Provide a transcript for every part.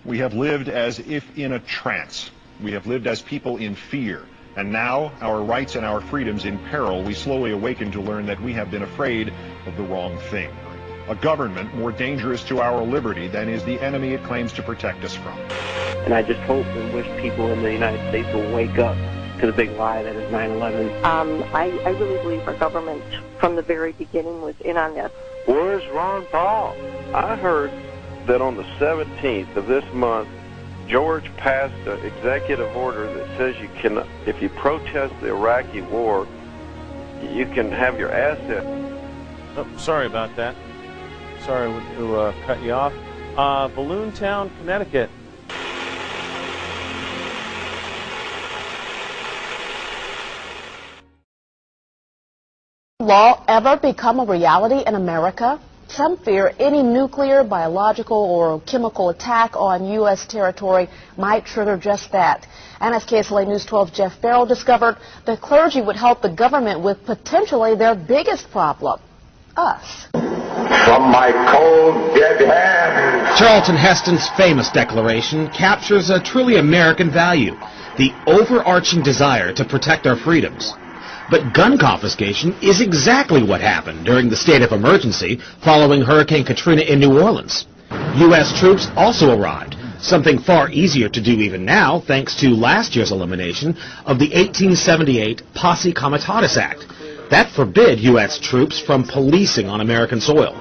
We have lived as if in a trance. We have lived as people in fear. And now, our rights and our freedoms in peril, we slowly awaken to learn that we have been afraid of the wrong thing. A government more dangerous to our liberty than is the enemy it claims to protect us from. And I just hope and wish people in the United States will wake up to the big lie that is 9/11. I really believe our government from the very beginning was in on this. Where's Ron Paul? I heard that on the 17th of this month, George passed an executive order that says you can, if you protest the Iraqi war, you can have your assets. Oh, sorry about that. Sorry to cut you off. Balloontown, Connecticut. Law ever become a reality in America? Some fear any nuclear, biological, or chemical attack on U.S. territory might trigger just that. And as KSLA News 12's Jeff Farrell discovered, the clergy would help the government with potentially their biggest problem, us. From my cold, dead hand. Charlton Heston's famous declaration captures a truly American value, the overarching desire to protect our freedoms. But gun confiscation is exactly what happened during the state of emergency following Hurricane Katrina in New Orleans. U.S. troops also arrived, something far easier to do even now thanks to last year's elimination of the 1878 Posse Comitatus Act. That forbid U.S. troops from policing on American soil.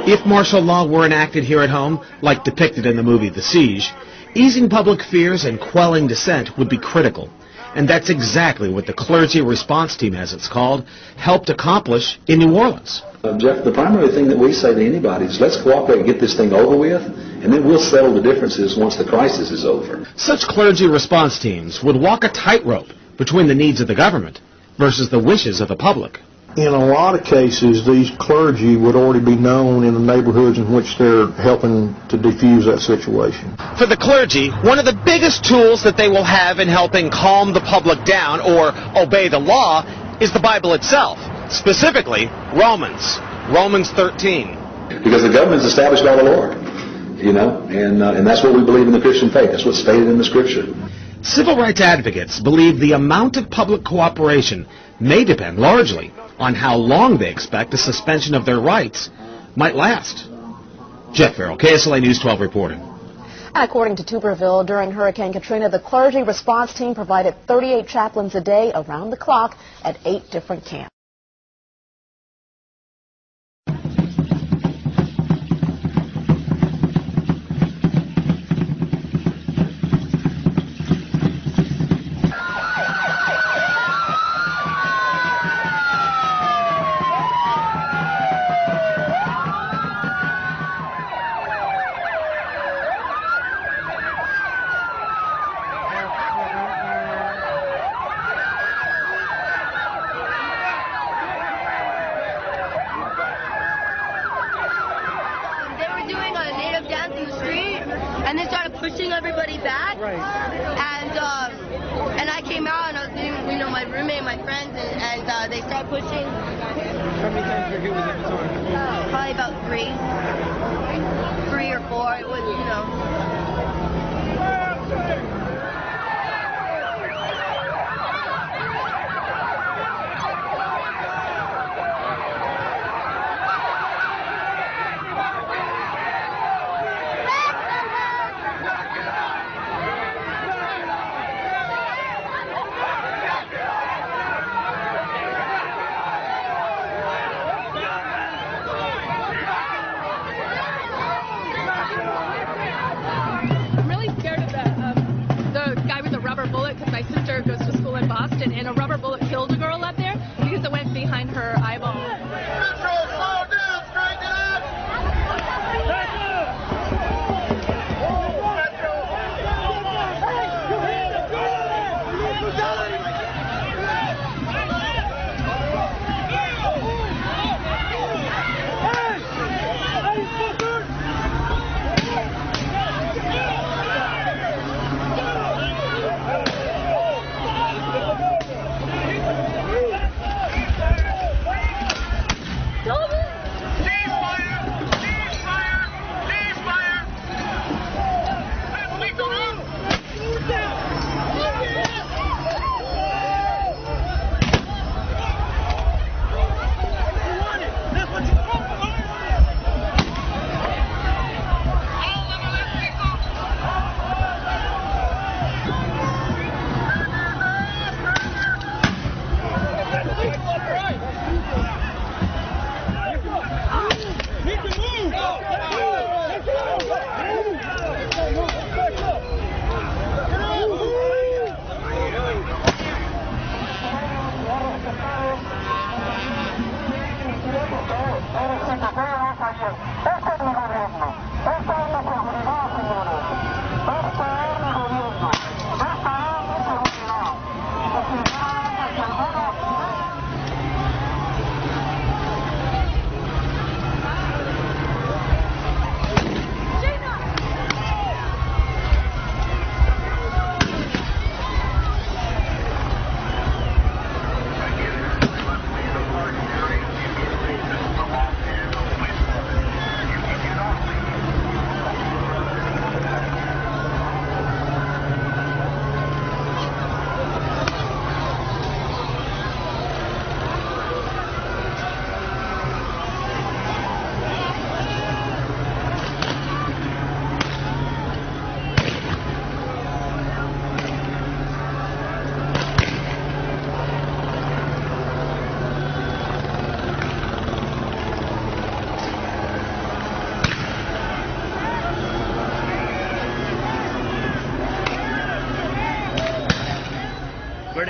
If martial law were enacted here at home, like depicted in the movie The Siege, easing public fears and quelling dissent would be critical. And that's exactly what the Clergy Response Team, as it's called, helped accomplish in New Orleans. Jeff, the primary thing that we say to anybody is let's cooperate and get this thing over with, and then we'll settle the differences once the crisis is over. Such clergy response teams would walk a tightrope between the needs of the government versus the wishes of the public. In a lot of cases, these clergy would already be known in the neighborhoods in which they're helping to defuse that situation. For the clergy, one of the biggest tools that they will have in helping calm the public down or obey the law is the Bible itself, specifically Romans 13. Because the government is established by the Lord, you know, and that's what we believe in the Christian faith. That's what's stated in the Scripture. Civil rights advocates believe the amount of public cooperation may depend largely on how long they expect the suspension of their rights might last. Jeff Farrell, KSLA News 12 reporting. And according to Tuberville, during Hurricane Katrina, the clergy response team provided 38 chaplains a day around the clock at 8 different camps. And they started pushing everybody back. Right. And I came out and I was doing, you know, my roommate and my friends, and they started pushing. How many times were you with them? Probably about 3 or 4. It was, you know.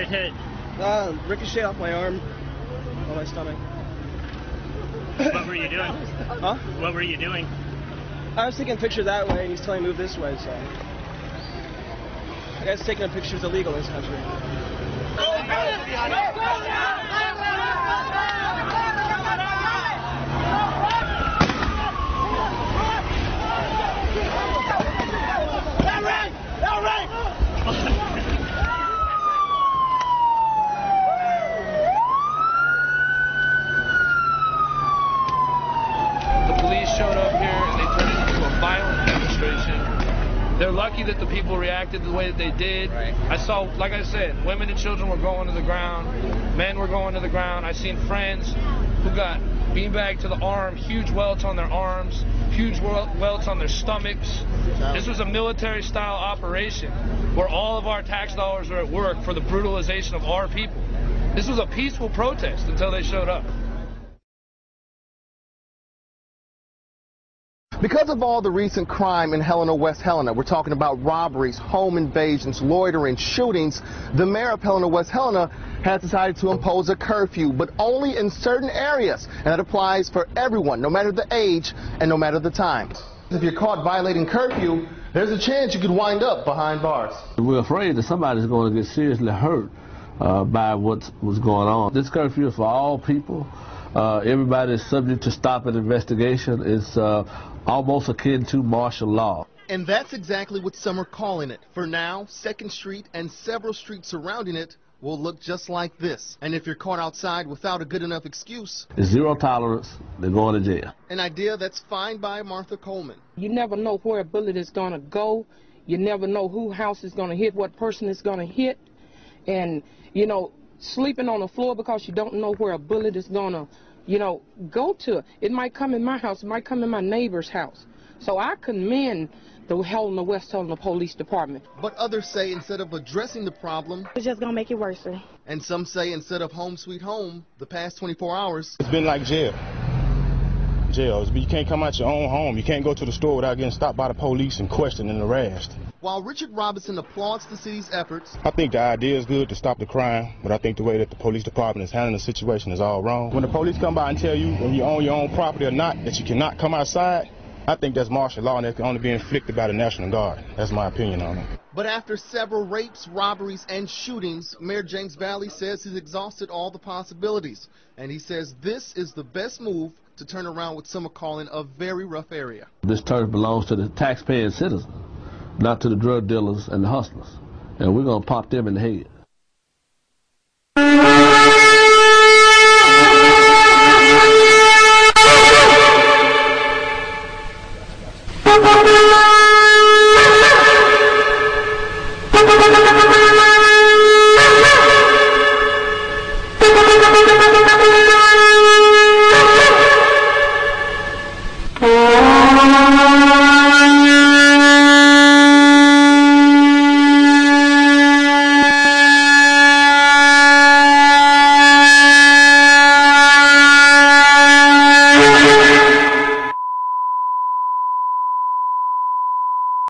get hit? Ricochet off my arm, on my stomach. What were you doing? Huh? What were you doing? I was taking a picture that way, and he's telling me to move this way, so. I guess taking a picture is illegal in this country. They're lucky that the people reacted the way that they did. Right. I saw, like I said, women and children were going to the ground. Men were going to the ground. I seen friends who got beanbagged to the arm, huge welts on their arms, huge welts on their stomachs. This was a military-style operation where all of our tax dollars were at work for the brutalization of our people. This was a peaceful protest until they showed up. Because of all the recent crime in Helena, West Helena, we're talking about robberies, home invasions, loitering, shootings, the mayor of Helena, West Helena has decided to impose a curfew, but only in certain areas, and that applies for everyone, no matter the age and no matter the time. If you're caught violating curfew, there's a chance you could wind up behind bars. We're afraid that somebody's going to get seriously hurt by what's going on. This curfew is for all people. Everybody is subject to stop and investigation. It's almost akin to martial law. And that's exactly what some are calling it. For now, 2nd Street and several streets surrounding it will look just like this. And if you're caught outside without a good enough excuse, it's zero tolerance. They're going to jail. An idea that's fine by Martha Coleman. You never know where a bullet is going to go. You never know who house is going to hit, what person is going to hit. And, you know, sleeping on the floor because you don't know where a bullet is going to, go to. It might come in my house. It might come in my neighbor's house. So I commend the Helena, West Helena Police Department. But others say instead of addressing the problem, it's just going to make it worse. And some say instead of home sweet home, the past 24 hours, it's been like jail. You can't come out your own home. You can't go to the store without getting stopped by the police and questioned and harassed. While Richard Robinson applauds the city's efforts, I think the idea is good to stop the crime, but I think the way that the police department is handling the situation is all wrong. When the police come by and tell you when you own your own property or not, that you cannot come outside, I think that's martial law and that can only be inflicted by the National Guard. That's my opinion on it. But after several rapes, robberies, and shootings, Mayor James Valley says he's exhausted all the possibilities. And he says this is the best move to turn around what some are calling a very rough area. This turf belongs to the taxpaying citizens, not to the drug dealers and the hustlers. And we're going to pop them in the head.